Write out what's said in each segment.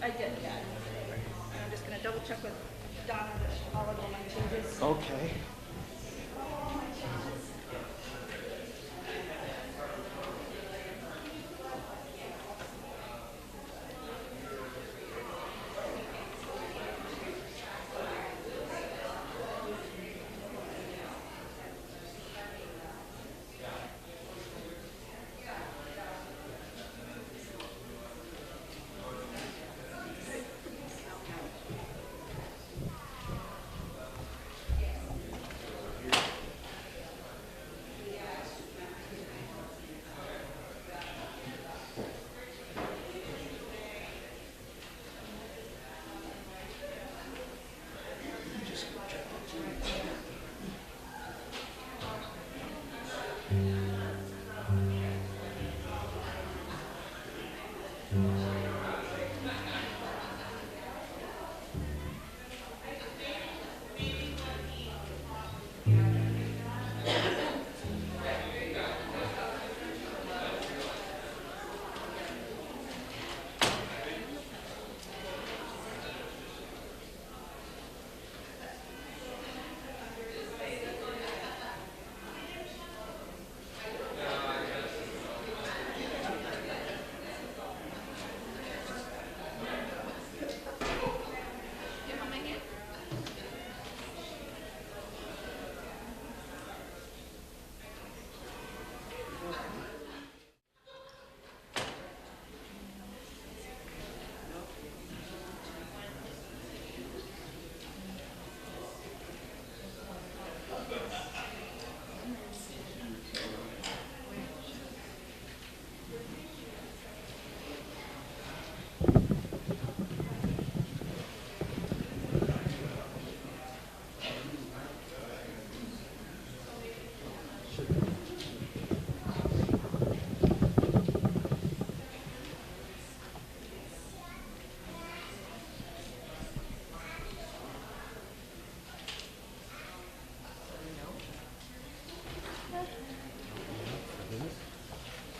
I did, yeah. And I'm just gonna double check with Donna that all of my changes. Okay.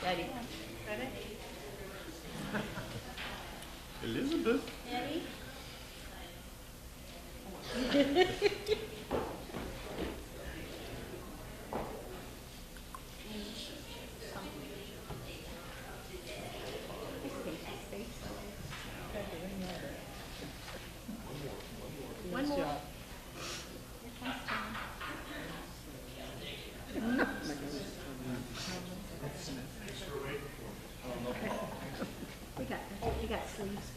Ready? Ready? Elizabeth. Ready? One more. We got sleeves.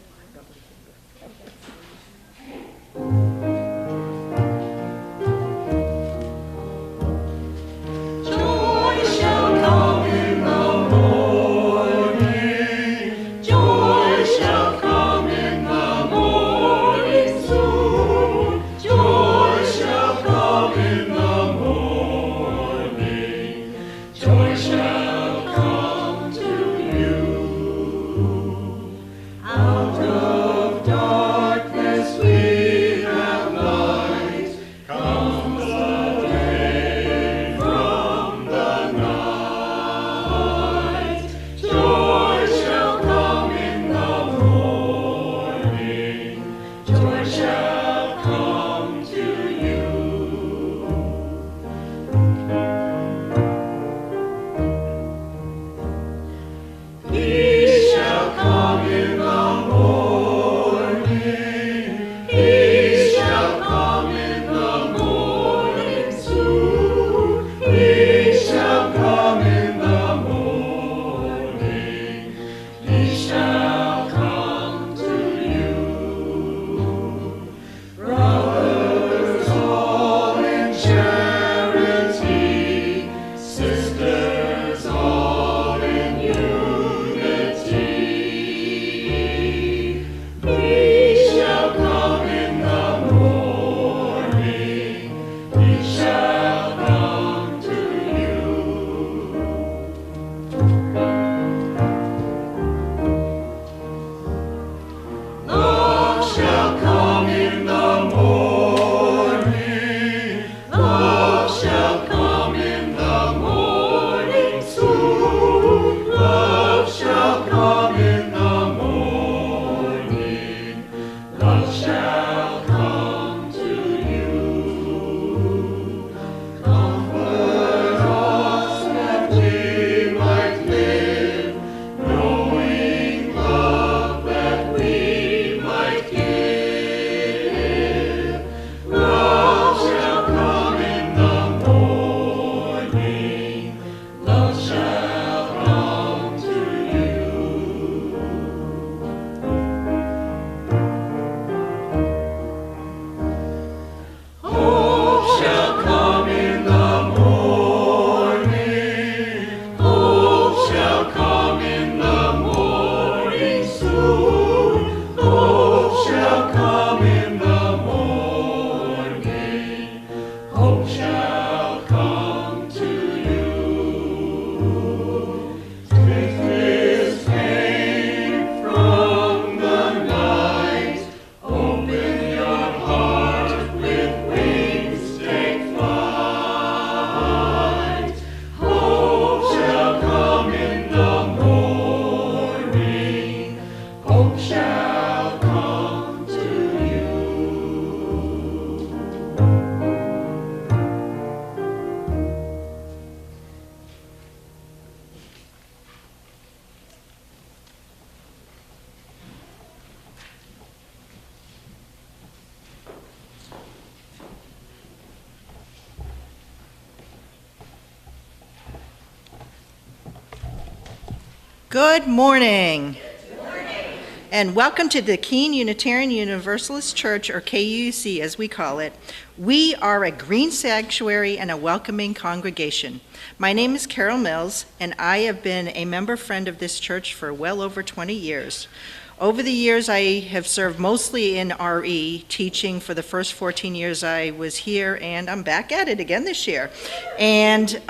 Good morning. Good morning. And welcome to the Keene Unitarian Universalist Church, or KUUC as we call it. We are a green sanctuary and a welcoming congregation. My name is Carol Mills, and I have been a member friend of this church for well over 20 years. Over the years, I have served mostly in RE, teaching for the first 14 years I was here, and I'm back at it again this year. And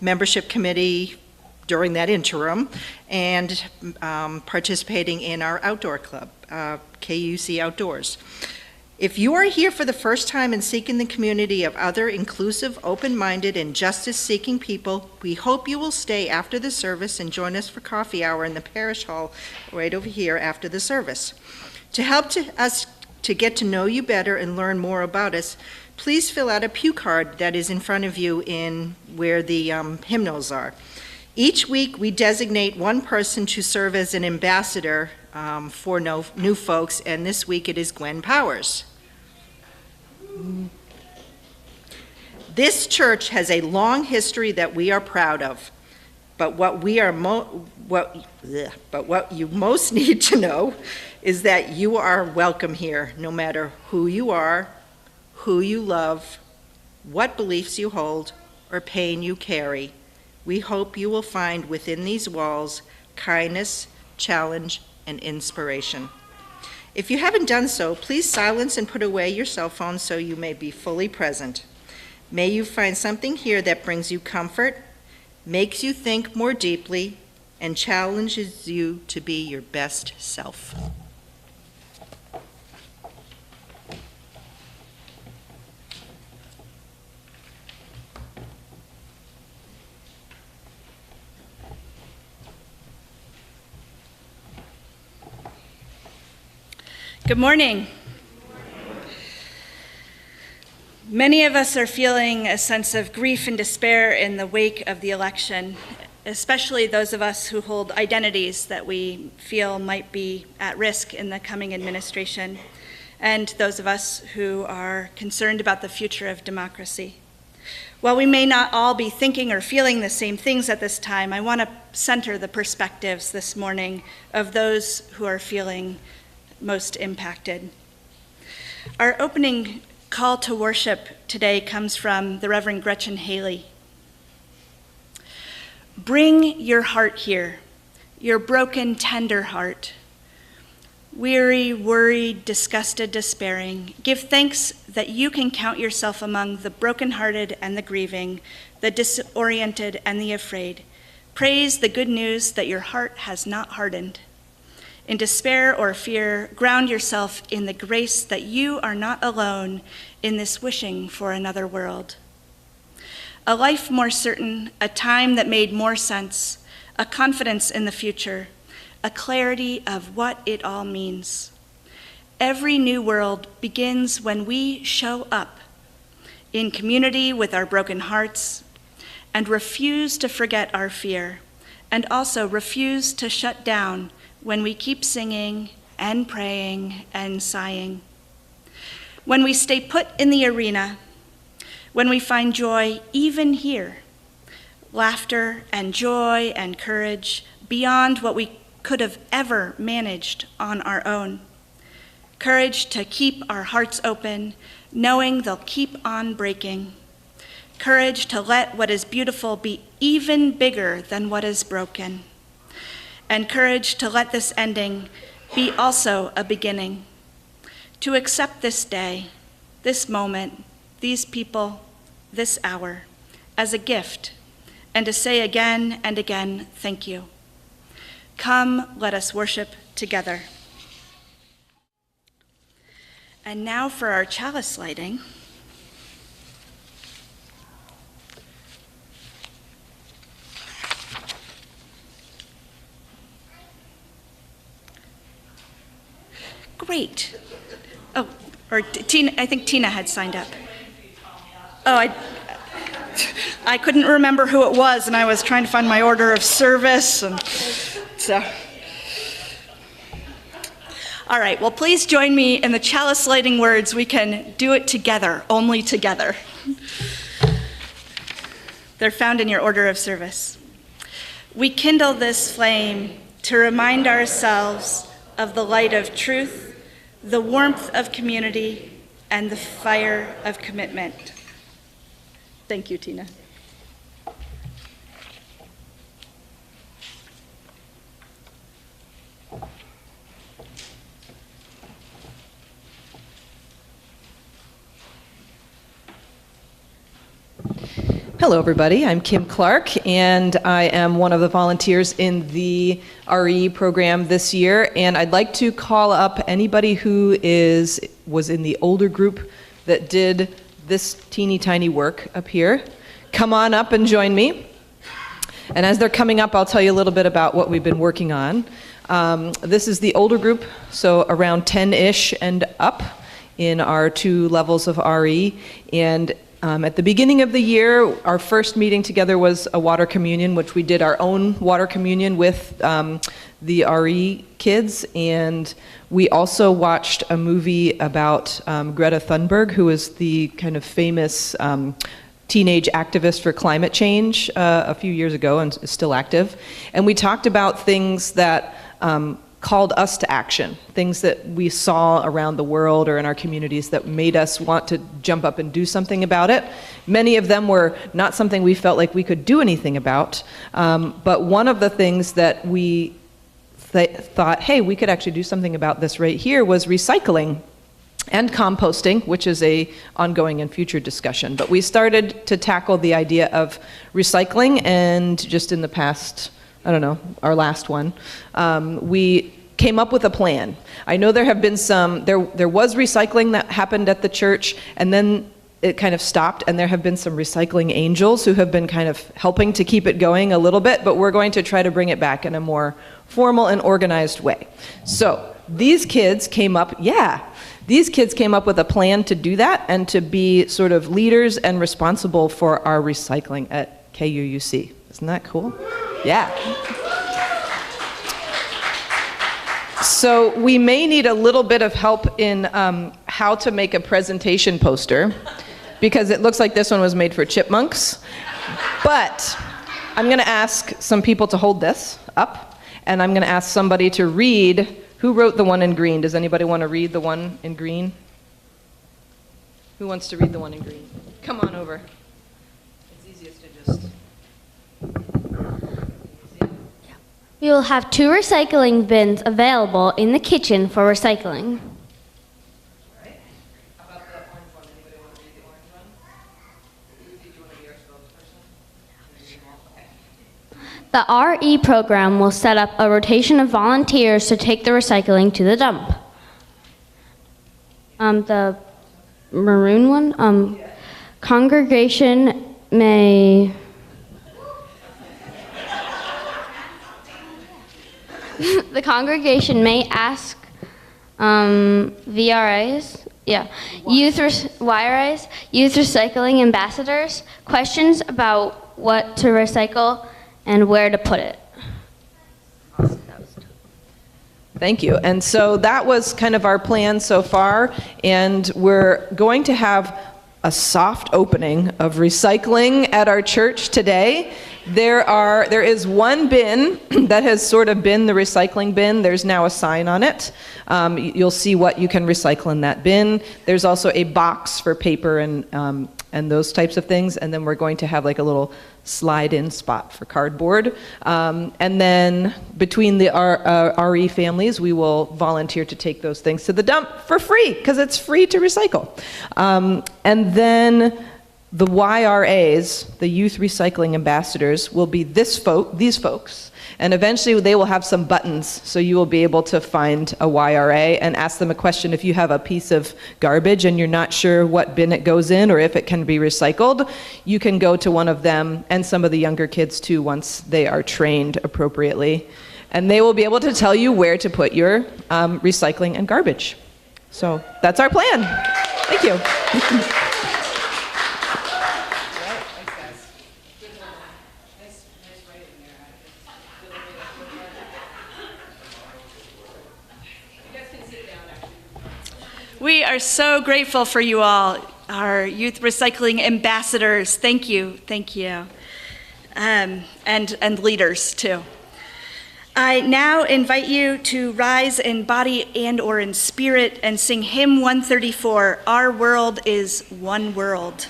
membership committee during that interim, and participating in our outdoor club, KUC Outdoors. If you are here for the first time and seeking the community of other inclusive, open-minded, and justice-seeking people, we hope you will stay after the service and join us for coffee hour in the parish hall right over here after the service. To help us to get to know you better and learn more about us, please fill out a pew card that is in front of you in where the hymnals are. Each week, we designate one person to serve as an ambassador for new folks, and this week it is Gwen Powers. This church has a long history that we are proud of, but what you most need to know is that you are welcome here, no matter who you are, who you love, what beliefs you hold, or pain you carry. We hope you will find within these walls kindness, challenge, and inspiration. If you haven't done so, please silence and put away your cell phone so you may be fully present. May you find something here that brings you comfort, makes you think more deeply, and challenges you to be your best self. Good morning. Many of us are feeling a sense of grief and despair in the wake of the election, especially those of us who hold identities that we feel might be at risk in the coming administration, and those of us who are concerned about the future of democracy. While we may not all be thinking or feeling the same things at this time, I want to center the perspectives this morning of those who are feeling most impacted. Our opening call to worship today comes from the Reverend Gretchen Haley. Bring your heart here, your broken, tender heart. Weary, worried, disgusted, despairing, give thanks that you can count yourself among the brokenhearted and the grieving, the disoriented and the afraid. Praise the good news that your heart has not hardened. In despair or fear, ground yourself in the grace that you are not alone in this wishing for another world. A life more certain, a time that made more sense, a confidence in the future, a clarity of what it all means. Every new world begins when we show up in community with our broken hearts and refuse to forget our fear, and also refuse to shut down when we keep singing and praying and sighing. When we stay put in the arena, when we find joy even here, laughter and joy and courage beyond what we could have ever managed on our own. Courage to keep our hearts open, knowing they'll keep on breaking. Courage to let what is beautiful be even bigger than what is broken. And courage to let this ending be also a beginning. To accept this day, this moment, these people, this hour, as a gift, and to say again and again, thank you. Come, let us worship together. And now for our chalice lighting. Great. Oh, or Tina, I think Tina had signed up. Oh, I couldn't remember who it was, and I was trying to find my order of service, and so. All right, well, please join me in the chalice lighting words. We can do it together, only together. They're found in your order of service. We kindle this flame to remind ourselves of the light of truth, the warmth of community, and the fire of commitment. Thank you, Tina. Hello, everybody. I'm Kim Clark, and I am one of the volunteers in the RE program this year. And I'd like to call up anybody who was in the older group that did this teeny tiny work up here. Come on up and join me. And as they're coming up, I'll tell you a little bit about what we've been working on. This is the older group, so around 10-ish and up in our 2 levels of RE. And at the beginning of the year, our first meeting together was a water communion, which we did our own water communion with the RE kids. And we also watched a movie about Greta Thunberg, who is the kind of famous teenage activist for climate change a few years ago and is still active. And we talked about things that called us to action, things that we saw around the world or in our communities that made us want to jump up and do something about it. Many of them were not something we felt like we could do anything about, but one of the things that we thought, hey, we could actually do something about this right here was recycling and composting, which is a ongoing and future discussion. But we started to tackle the idea of recycling, and just in the past, I don't know, our last one, we came up with a plan. I know there have been there was recycling that happened at the church, and then it kind of stopped, and there have been some recycling angels who have been kind of helping to keep it going a little bit, but we're going to try to bring it back in a more formal and organized way. So these kids came up with a plan to do that and to be sort of leaders and responsible for our recycling at KUUC. Isn't that cool? Yeah. So we may need a little bit of help in how to make a presentation poster, because it looks like this one was made for chipmunks. But I'm going to ask some people to hold this up, and I'm going to ask somebody to read. Who wrote the one in green? Does anybody want to read the one in green? Who wants to read the one in green? Come on over. It's easiest to just... We will have 2 recycling bins available in the kitchen for recycling. Right. How about the orange one? Anybody want to read the orange one? Did you want to be our spokesperson? The RE program will set up a rotation of volunteers to take the recycling to the dump. The maroon one, congregation may... The congregation may ask VRAs, YRAs, youth recycling ambassadors, questions about what to recycle and where to put it. Awesome. Thank you. And so that was kind of our plan so far, and we're going to have a soft opening of recycling at our church today. There is one bin that has sort of been the recycling bin. There's now a sign on it. You'll see what you can recycle in that bin. There's also a box for paper and those types of things. And then we're going to have like a little slide-in spot for cardboard. And then between the RE families, we will volunteer to take those things to the dump for free, because it's free to recycle. And then the YRAs, the Youth Recycling Ambassadors, will be these folks, and eventually they will have some buttons, so you will be able to find a YRA and ask them a question. If you have a piece of garbage and you're not sure what bin it goes in or if it can be recycled, you can go to one of them, and some of the younger kids too, once they are trained appropriately. And they will be able to tell you where to put your recycling and garbage. So that's our plan. Thank you. We are so grateful for you all, our youth recycling ambassadors. Thank you, thank you. and leaders too. I now invite you to rise in body and or in spirit and sing hymn 134, Our World is One World.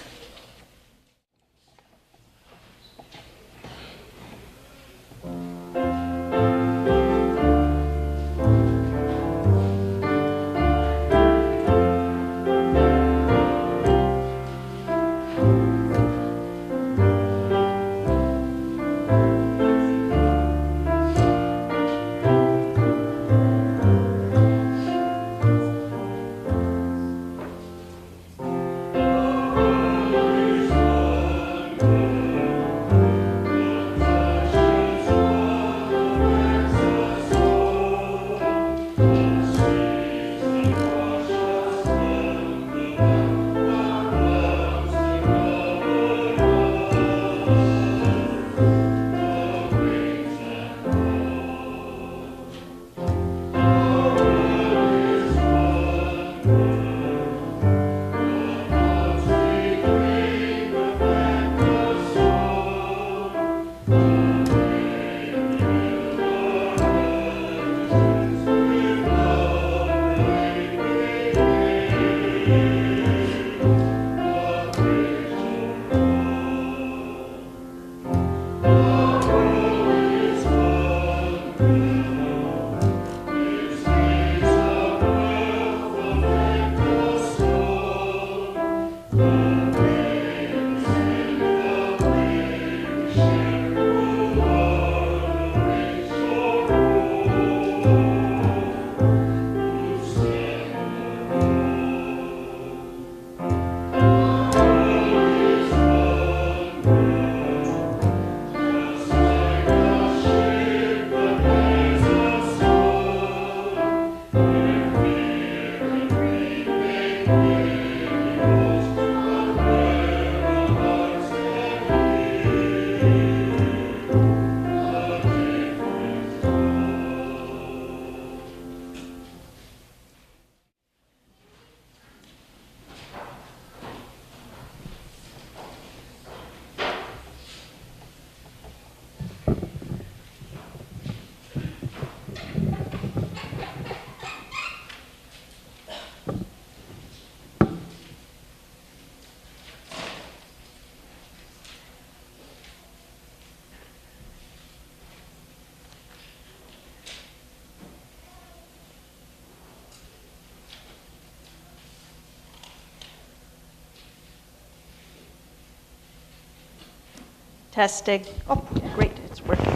Testing. Oh, great, it's working.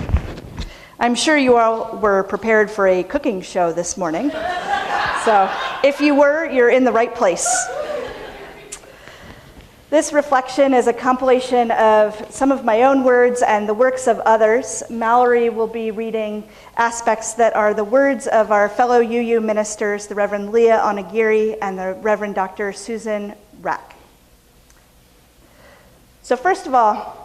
I'm sure you all were prepared for a cooking show this morning. So if you were, you're in the right place. This reflection is a compilation of some of my own words and the works of others. Mallory will be reading aspects that are the words of our fellow UU ministers, the Reverend Leah Onagiri and the Reverend Dr. Susan Rack. So first of all,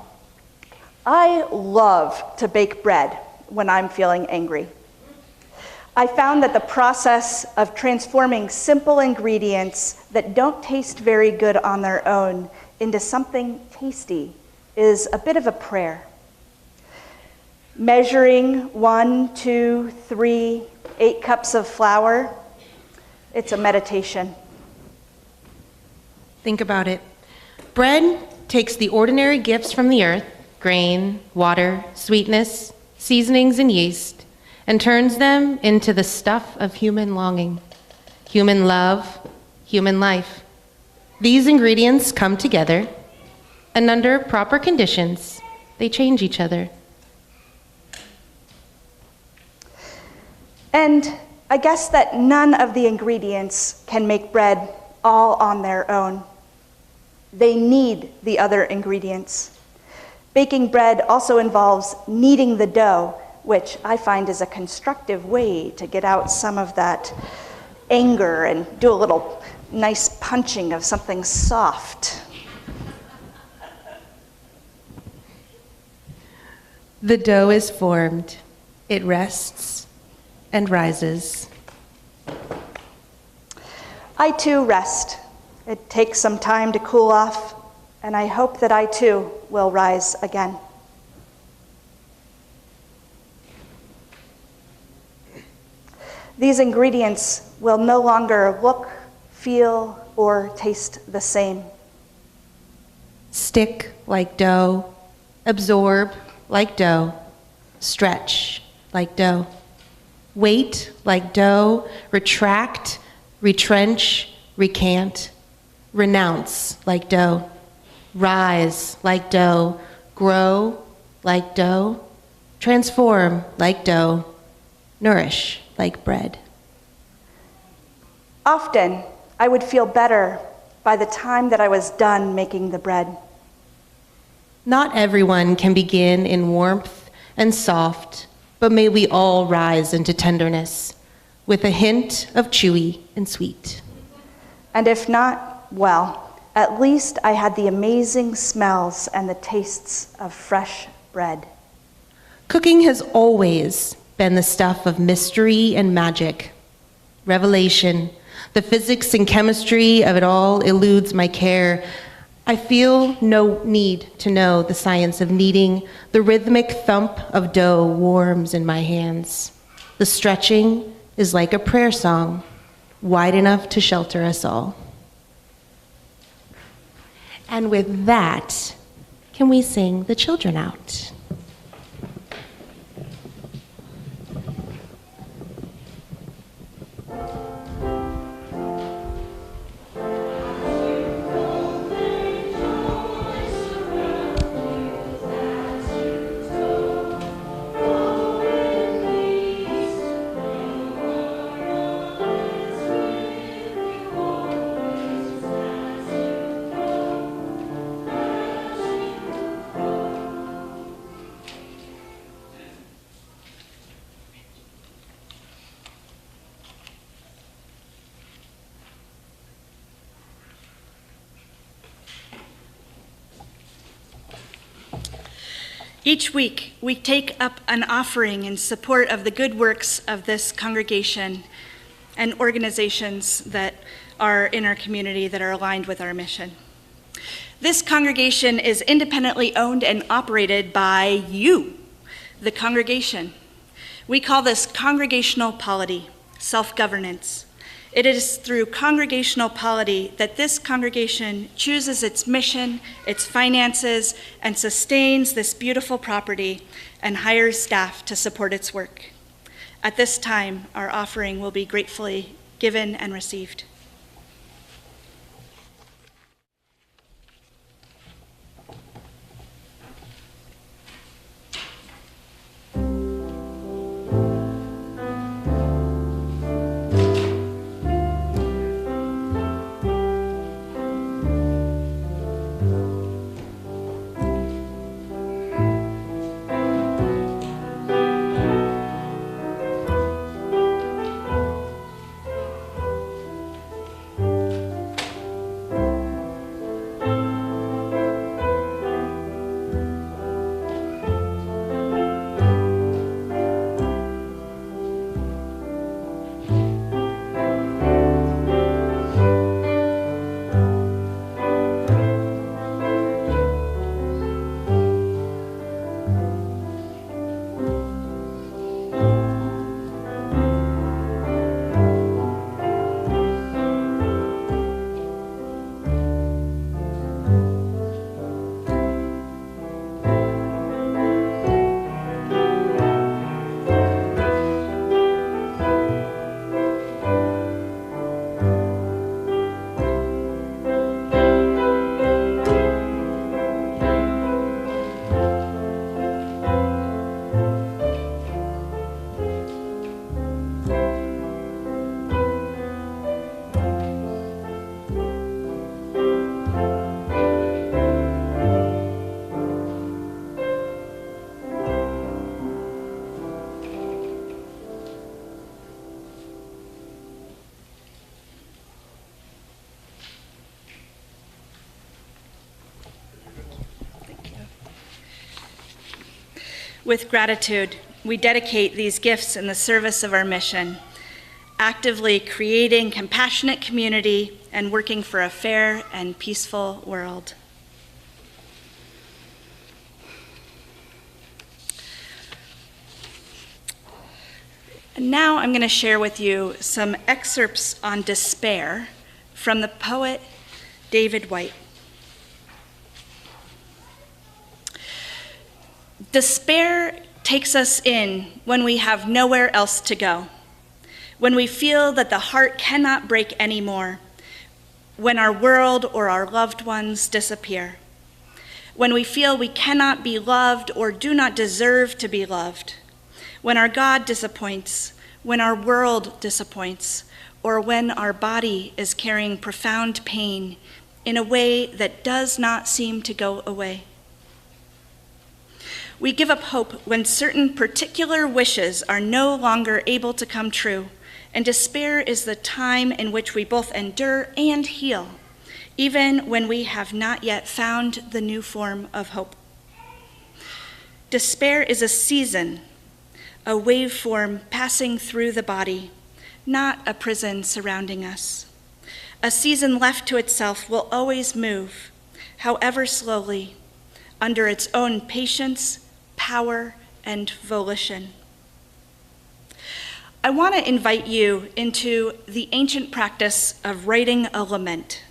I love to bake bread when I'm feeling angry. I found that the process of transforming simple ingredients that don't taste very good on their own into something tasty is a bit of a prayer. Measuring 1, 2, 3, 8 cups of flour, it's a meditation. Think about it. Bread takes the ordinary gifts from the earth, grain, water, sweetness, seasonings, and yeast, and turns them into the stuff of human longing, human love, human life. These ingredients come together, and under proper conditions, they change each other. And I guess that none of the ingredients can make bread all on their own. They need the other ingredients. Baking bread also involves kneading the dough, which I find is a constructive way to get out some of that anger and do a little nice punching of something soft. The dough is formed. It rests and rises. I too rest. It takes some time to cool off, and I hope that I too will rise again. These ingredients will no longer look, feel, or taste the same. Stick like dough, absorb like dough, stretch like dough. Wait like dough, retract, retrench, recant, renounce like dough, rise like dough, grow like dough, transform like dough, nourish like bread. Often, I would feel better by the time that I was done making the bread. Not everyone can begin in warmth and soft, but may we all rise into tenderness with a hint of chewy and sweet. And if not, well, at least I had the amazing smells and the tastes of fresh bread. Cooking has always been the stuff of mystery and magic. Revelation, the physics and chemistry of it all eludes my care. I feel no need to know the science of kneading. The rhythmic thump of dough warms in my hands. The stretching is like a prayer song, wide enough to shelter us all. And with that, can we sing the children out? Each week, we take up an offering in support of the good works of this congregation and organizations that are in our community that are aligned with our mission. This congregation is independently owned and operated by you, the congregation. We call this congregational polity, self-governance. It is through congregational polity that this congregation chooses its mission, its finances, and sustains this beautiful property and hires staff to support its work. At this time, our offering will be gratefully given and received. With gratitude, we dedicate these gifts in the service of our mission, actively creating compassionate community and working for a fair and peaceful world. And now I'm going to share with you some excerpts on despair from the poet David Whyte. Despair takes us in when we have nowhere else to go, when we feel that the heart cannot break anymore, when our world or our loved ones disappear, when we feel we cannot be loved or do not deserve to be loved, when our God disappoints, when our world disappoints, or when our body is carrying profound pain in a way that does not seem to go away. We give up hope when certain particular wishes are no longer able to come true, and despair is the time in which we both endure and heal, even when we have not yet found the new form of hope. Despair is a season, a waveform passing through the body, not a prison surrounding us. A season left to itself will always move, however slowly, under its own patience, power, and volition. I want to invite you into the ancient practice of writing a lament.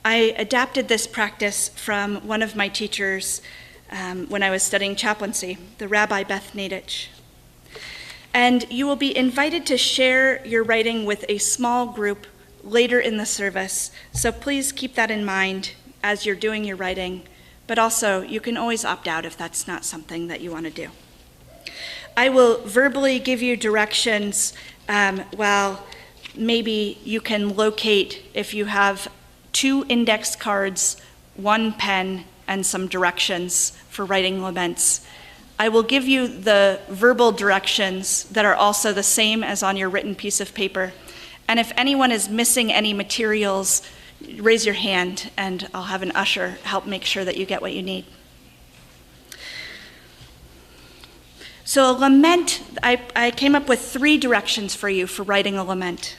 I adapted this practice from one of my teachers when I was studying chaplaincy, the Rabbi Beth Nadich. And you will be invited to share your writing with a small group later in the service, so please keep that in mind as you're doing your writing. But also, you can always opt out if that's not something that you want to do. I will verbally give you directions while maybe you can locate, if you have 2 index cards, 1 pen, and some directions for writing laments. I will give you the verbal directions that are also the same as on your written piece of paper. And if anyone is missing any materials, raise your hand and I'll have an usher help make sure that you get what you need. So a lament, I came up with 3 directions for you for writing a lament.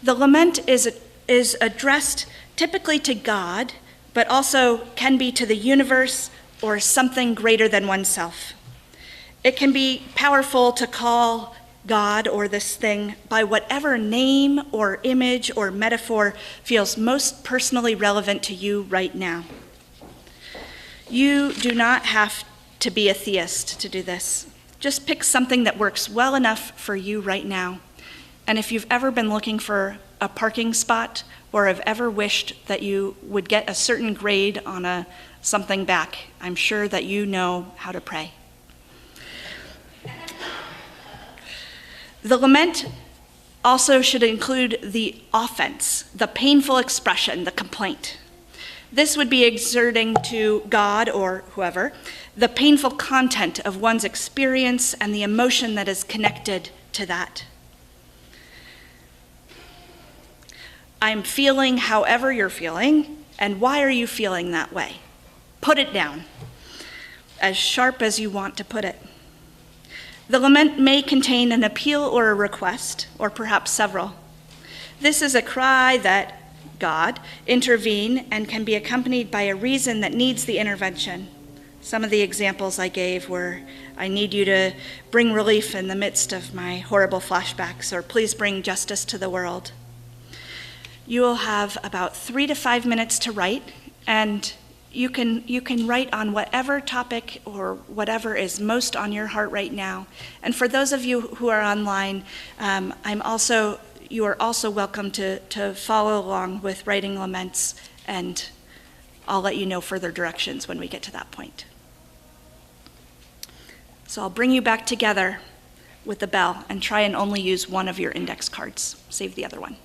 The lament is addressed typically to God, but also can be to the universe or something greater than oneself. It can be powerful to call God or this thing by whatever name or image or metaphor feels most personally relevant to you right now. You do not have to be a theist to do this. Just pick something that works well enough for you right now. And if you've ever been looking for a parking spot or have ever wished that you would get a certain grade on something back, I'm sure that you know how to pray. The lament also should include the offense, the painful expression, the complaint. This would be exerting to God or whoever the painful content of one's experience and the emotion that is connected to that. I'm feeling however you're feeling, and why are you feeling that way? Put it down, as sharp as you want to put it. The lament may contain an appeal or a request, or perhaps several. This is a cry that God intervene and can be accompanied by a reason that needs the intervention. Some of the examples I gave were, I need you to bring relief in the midst of my horrible flashbacks, or please bring justice to the world. You will have about 3 to 5 minutes to write, and you can write on whatever topic or whatever is most on your heart right now. And for those of you who are online, you are also welcome to follow along with writing laments, and I'll let you know further directions when we get to that point. So I'll bring you back together with the bell and try and only use one of your index cards. Save the other one.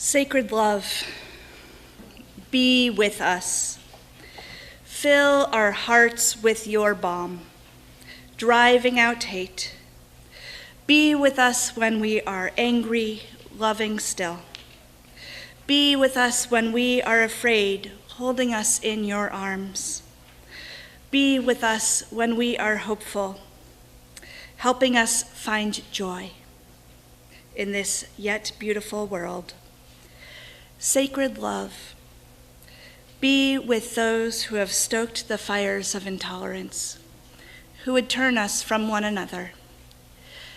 Sacred love, be with us. Fill our hearts with your balm, driving out hate. Be with us when we are angry, loving still. Be with us when we are afraid, holding us in your arms. Be with us when we are hopeful, helping us find joy in this yet beautiful world. Sacred love, be with those who have stoked the fires of intolerance, who would turn us from one another.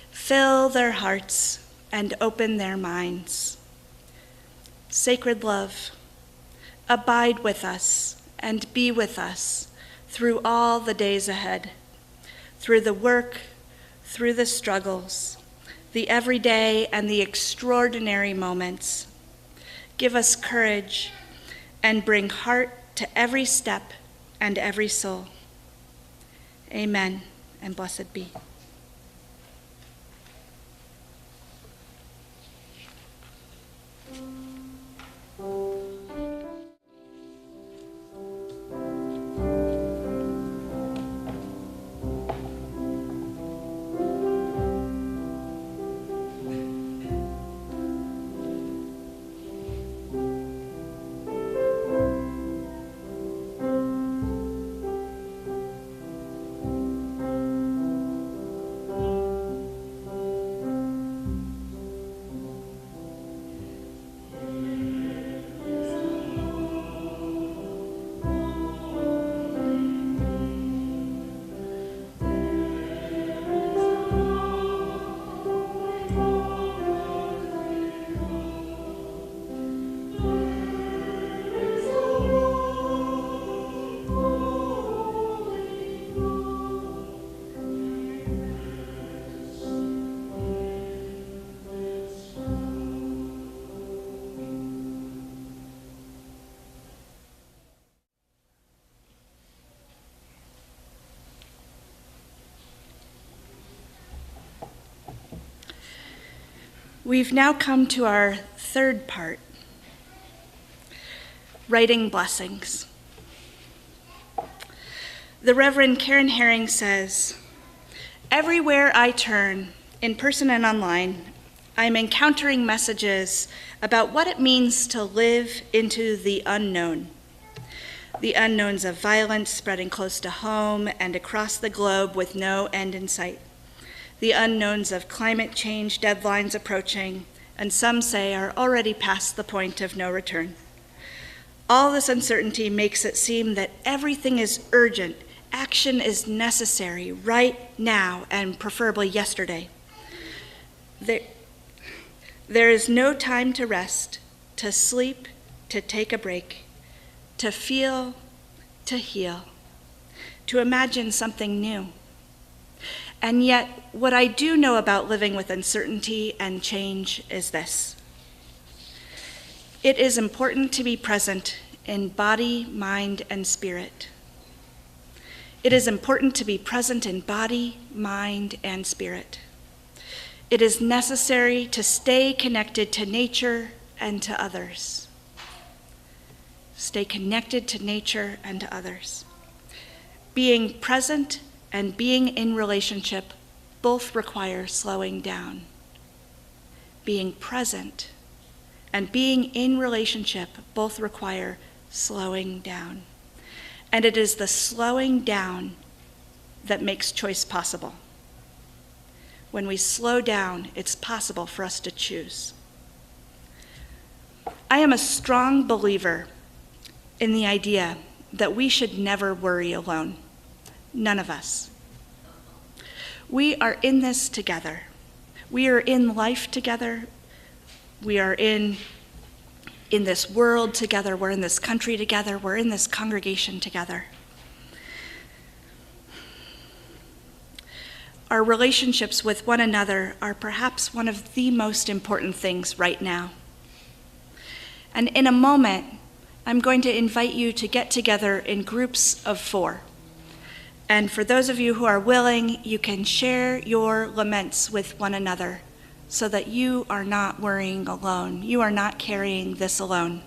Fill their hearts and open their minds. Sacred love, abide with us and be with us through all the days ahead, through the work, through the struggles, the everyday and the extraordinary moments. Give us courage and bring heart to every step and every soul. Amen, and blessed be. We've now come to our third part, writing blessings. The Reverend Karen Herring says, "Everywhere I turn, in person and online, I'm encountering messages about what it means to live into the unknown. The unknowns of violence spreading close to home and across the globe with no end in sight. The unknowns of climate change deadlines approaching, and some say are already past the point of no return. All this uncertainty makes it seem that everything is urgent. Action is necessary right now and preferably yesterday. There is no time to rest, to sleep, to take a break, to feel, to heal, to imagine something new. And yet, what I do know about living with uncertainty and change is this. It is important to be present in body, mind, and spirit. It is important to be present in body, mind, and spirit. It is necessary to stay connected to nature and to others. Stay connected to nature and to others. Being present and being in relationship both require slowing down. Being present and being in relationship both require slowing down. And it is the slowing down that makes choice possible. When we slow down, it's possible for us to choose. I am a strong believer in the idea that we should never worry alone. None of us. We are in this together. We are in life together. We are in this world together. We're in this country together. We're in this congregation together. Our relationships with one another are perhaps one of the most important things right now. And in a moment, I'm going to invite you to get together in groups of 4. And for those of you who are willing, you can share your laments with one another so that you are not worrying alone. You are not carrying this alone.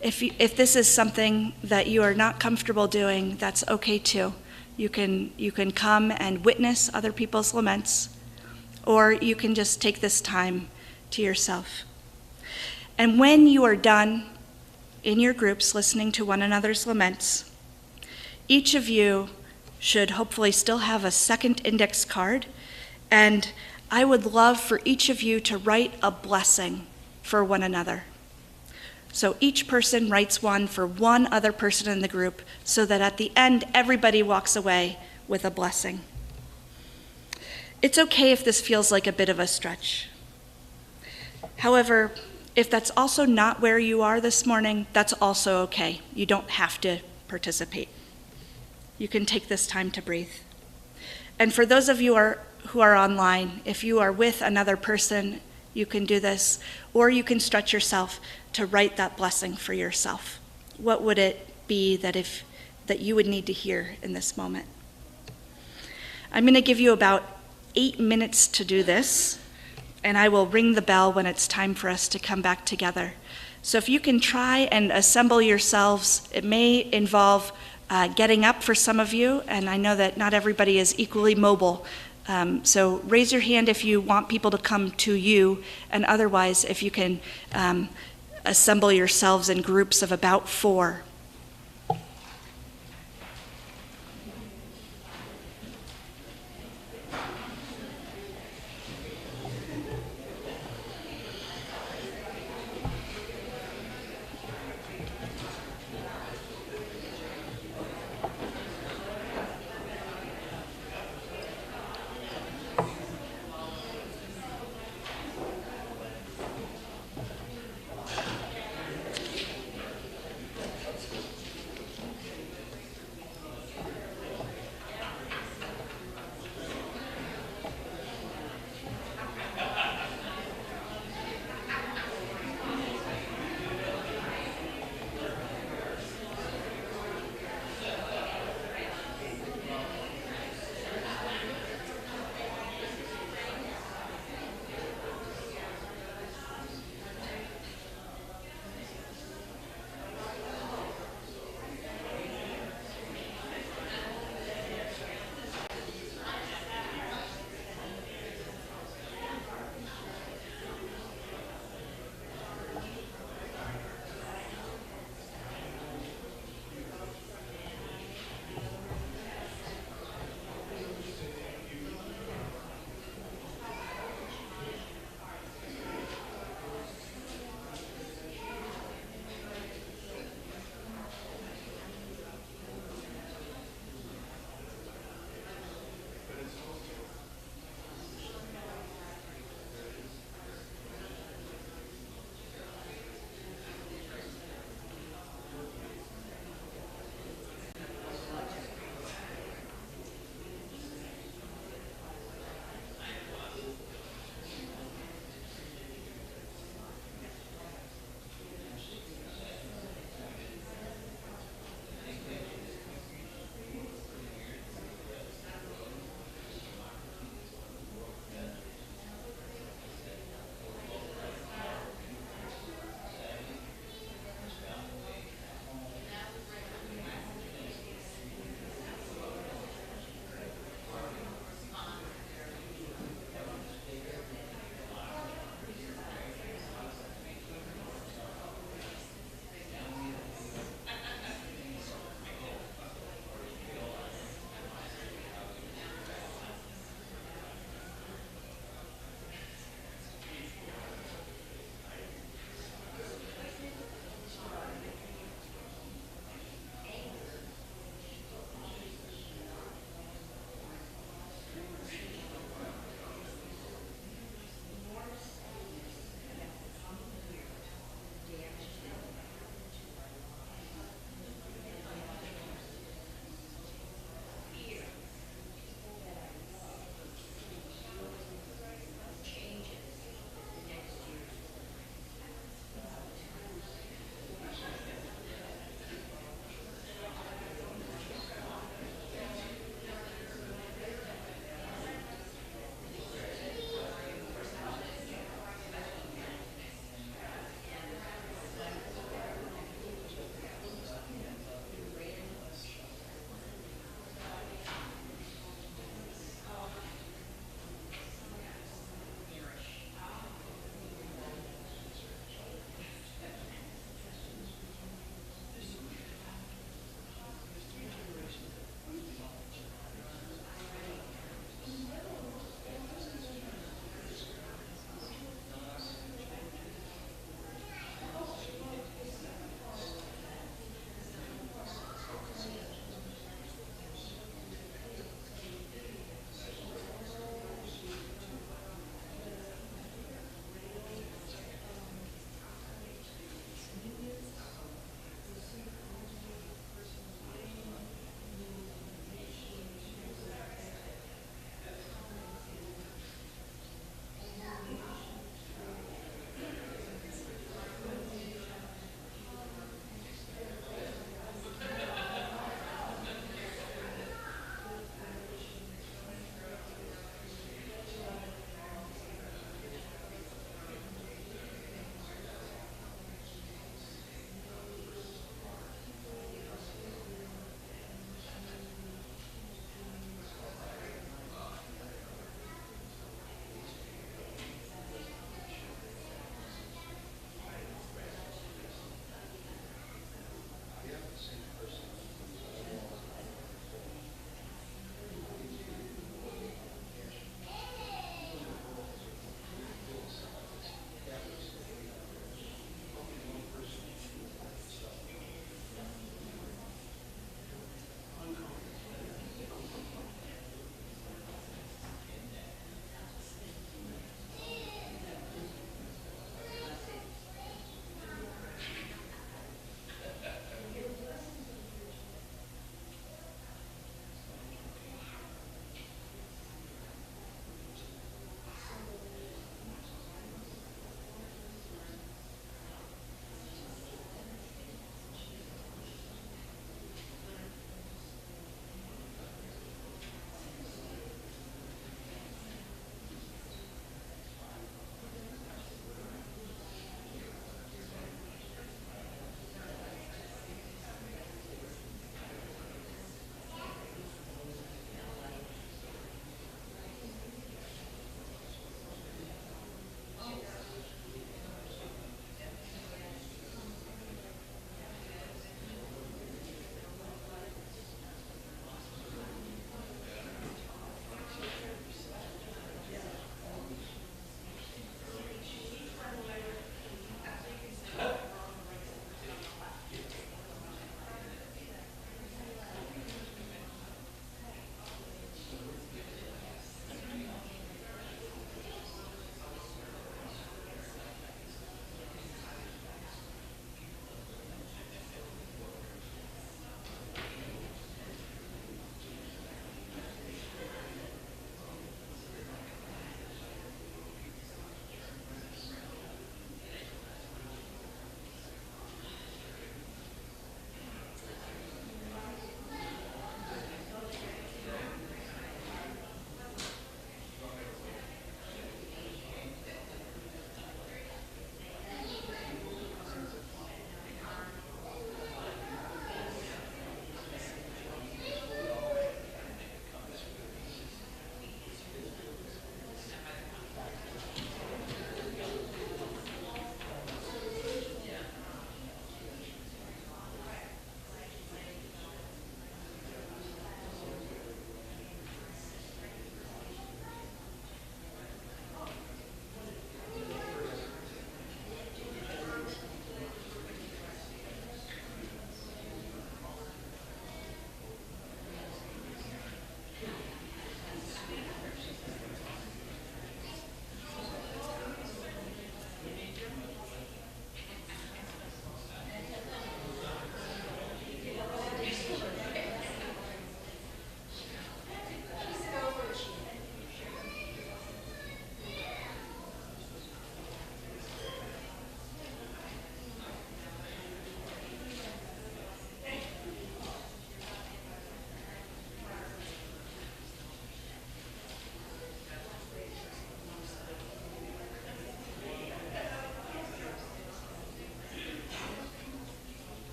If this is something that you are not comfortable doing, that's okay too. You can come and witness other people's laments, or you can just take this time to yourself. And when you are done in your groups listening to one another's laments, each of you should hopefully still have a second index card, and I would love for each of you to write a blessing for one another. So each person writes one for one other person in the group, so that at the end, everybody walks away with a blessing. It's okay if this feels like a bit of a stretch. However, if that's also not where you are this morning, that's also okay. You don't have to participate. You can take this time to breathe. And for those of you who are online, if you are with another person, you can do this, or you can stretch yourself to write that blessing for yourself. What would it be that you would need to hear in this moment? I'm going to give you about 8 minutes to do this, and I will ring the bell when it's time for us to come back together. So if you can try and assemble yourselves, it may involve getting up for some of you, and I know that not everybody is equally mobile. So raise your hand if you want people to come to you, and otherwise if you can assemble yourselves in groups of about 4.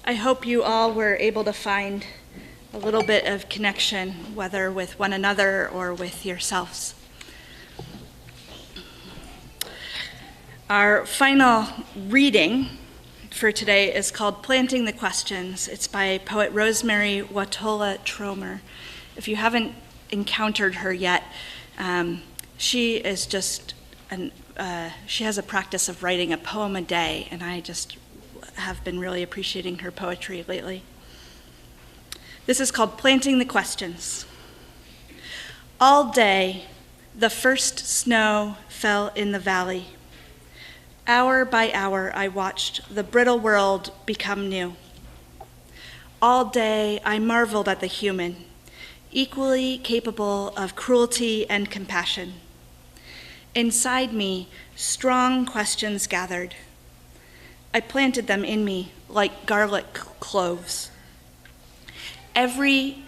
I hope you all were able to find a little bit of connection, whether with one another or with yourselves. Our final reading for today is called Planting the Questions. It's by poet Rosemary Watola Tromer. If you haven't encountered her yet, she is just she has a practice of writing a poem a day, and I just have been really appreciating her poetry lately. This is called Planting the Questions. All day, the first snow fell in the valley. Hour by hour, I watched the brittle world become new. All day, I marveled at the human, equally capable of cruelty and compassion. Inside me, strong questions gathered. I planted them in me like garlic cloves. Every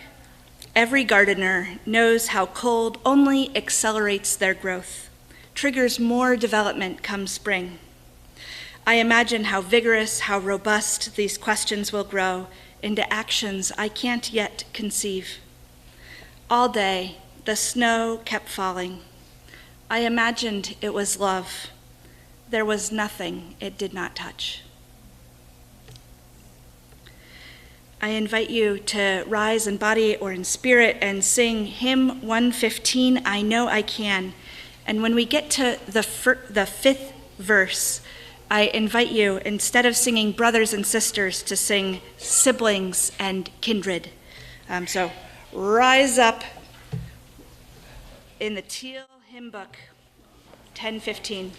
gardener knows how cold only accelerates their growth, triggers more development come spring. I imagine how vigorous, how robust these questions will grow into actions I can't yet conceive. All day, the snow kept falling. I imagined it was love. There was nothing it did not touch. I invite you to rise in body or in spirit and sing hymn 115, I Know I Can. And when we get to the fifth verse, I invite you, instead of singing brothers and sisters, to sing siblings and kindred. So rise up in the Teal hymn book, 1015.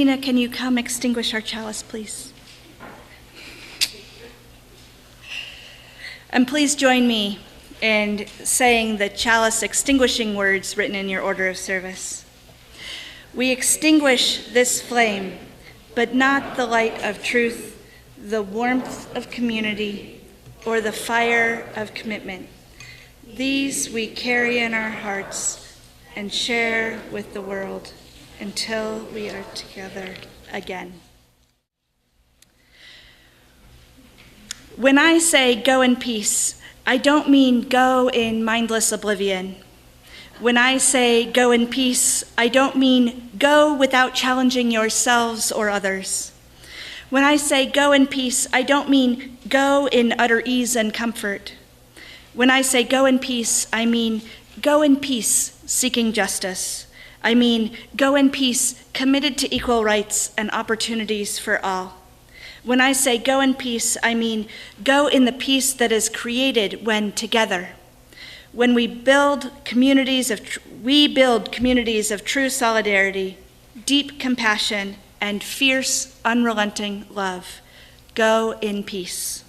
Tina, can you come extinguish our chalice, please? And please join me in saying the chalice extinguishing words written in your order of service. We extinguish this flame, but not the light of truth, the warmth of community, or the fire of commitment. These we carry in our hearts and share with the world until we are together again. When I say go in peace, I don't mean go in mindless oblivion. When I say go in peace, I don't mean go without challenging yourselves or others. When I say go in peace, I don't mean go in utter ease and comfort. When I say go in peace, I mean go in peace seeking justice. I mean go in peace committed to equal rights and opportunities for all. When I say go in peace, I mean go in the peace that is created when together. When we build communities of true solidarity, deep compassion, and fierce, unrelenting love. Go in peace.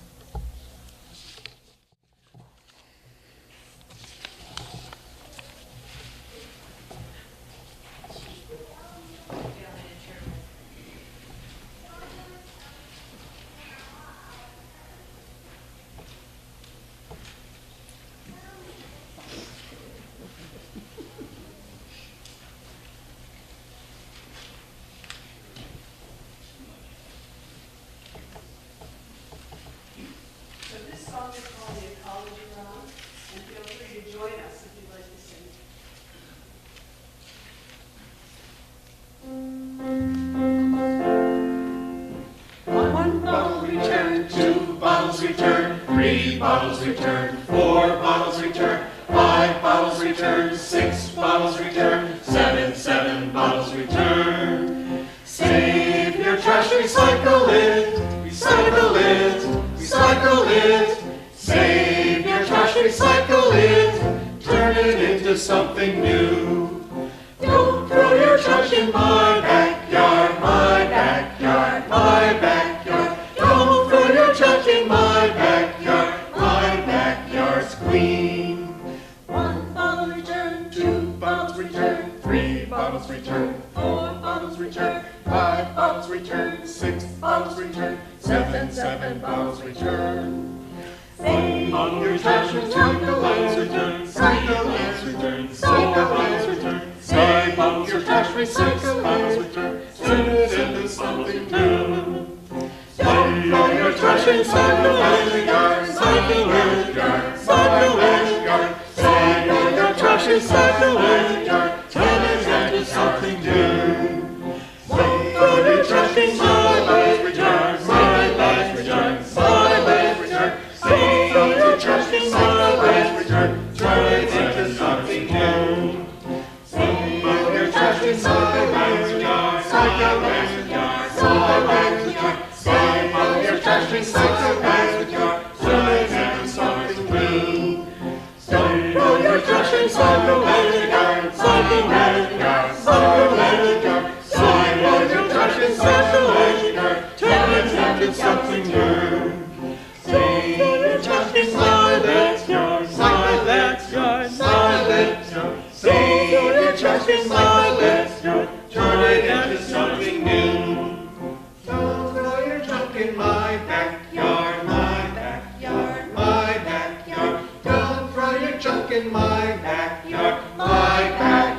Return, 3 bottles return, 4 bottles return, 5 bottles return, 6 bottles return, 7 bottles return. Save your trash, recycle it, recycle it, recycle it. Save your trash, recycle it, turn it into something new. Don't throw your trash in my backyard, my backyard, my backyard. Don't throw your trash in my backyard's clean. 1 bottle return, 2 bottles return, 3 bottles return, 4 bottles return, 5 bottles return, 6 bottles return, 7 bottles return. On your trash recycle return, cycle return, cycle return. Save on your trash recycle return, turn it into something new. Don't throw your trash inside the yard, cycle yard, cycle yard. Save on your trash inside the yard, turn it into something new. Don't throw your trash inside the yard, my last yard, my last yard. Don't throw your trash inside the yard, turn it into something new. Save on your trash inside the yard, cycle yard, cycle yard. Save all your trash, recycle yard, turn it into something new. Don't throw your trash inside the yard, cycle yard, cycle yard. Save all your trash inside the yard, turn it into something new. Save all your trash inside that yard, silent yard, silent yard. Save all your trash inside that yard, turn it into something new. Don't throw your junk in my backyard, my backyard, my backyard. Don't throw your junk in my backyard, my backyard.